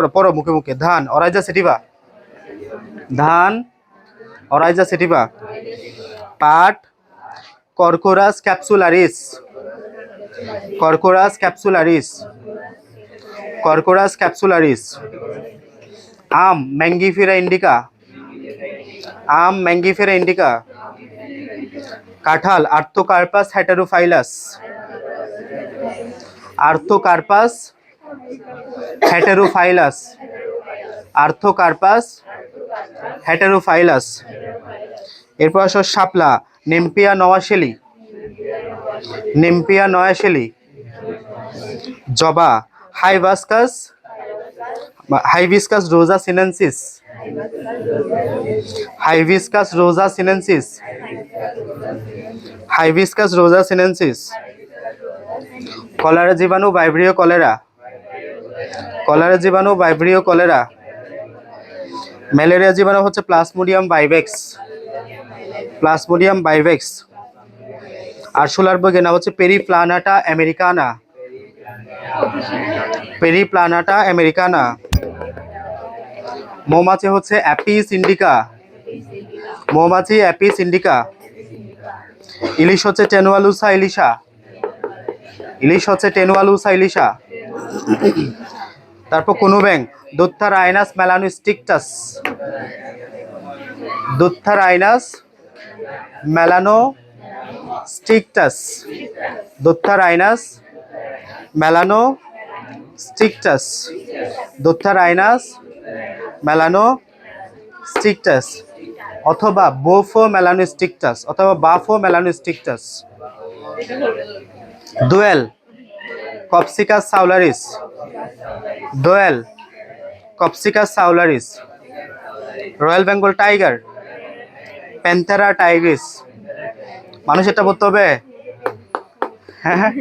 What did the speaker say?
পড়ো মুখে মুখে। ধান, অরাইজা সেটিভা। ধান, অরাইজা সেটিভা। পাট, কর্কোরাস ক্যাপসুলারিস। কর্কোরাস ক্যাপসুলারিস। কর্কোরাস ক্যাপসুলারিস। আম, ম্যাঙ্গিফেরা ইন্ডিকা। আম, ম্যাঙ্গিফেরা ইন্ডিকা। কাঁঠাল, আর্থোকার্পাস হেটেরোফাইলাস। আর্থোকার্পাস হেটেরোফাইলাস। আর্থোকার্পাস হেটেরোফাইলাস। এরপর আসো শাপলা, নেম্পিয়া নওয়াশেলি। নেম্পিয়া নওয়াশেলি। জবা, হাইভাস্কাস হাইবিস্কাস রোজা সিনেনসিস। হাইবিস্কাস রোজা সিনেনসিস। হাইবিস্কাস রোজা সিনেনসিস। কলেরা জীবাণু, ভাইব্রিও কলেরা। কলেরা জীবাণু, ভাইব্রিও কলেরা। ম্যালেরিয়া জীবাণু হচ্ছে প্লাজমোডিয়াম ভাইভেক্স। Plasmodium vivax. আরশোলার বগেনা হচ্ছে পেরিপ্লানাটা আমেরিকানা। পেরিপ্লানাটা আমেরিকানা। মৌমাছি হচ্ছে অ্যাপিস ইন্ডিকা। মৌমাছি অ্যাপিস ইন্ডিকা। ইলিশ হচ্ছে টেনুয়ালুসা ইলিশা। ইলিশ হচ্ছে টেনুয়ালুসা ইলিশা। তারপর কোনো ব্যাং, দুত্থারাইনাস মেলানোস্টিকটাস। দুত্থারাইনাস মেলানোস্টিকটাস। দুত্থারাইনাস মেলানোস্টিকটাস। দুত্থারাইনাস মেলানোস্টিকটাস অথবা বোফো মেলানোস্টিকটাস অথবা বাফো মেলানোস্টিকটাস। দোয়েল, কপসিকাস সাউলারিস। দোয়েল, কপসিকাস সাউলারিস। রয়্যাল বেঙ্গল টাইগার, প্যান্থেরা টাইগ্রিস। মানুষ এটা বলতে হবে। হ্যাঁ,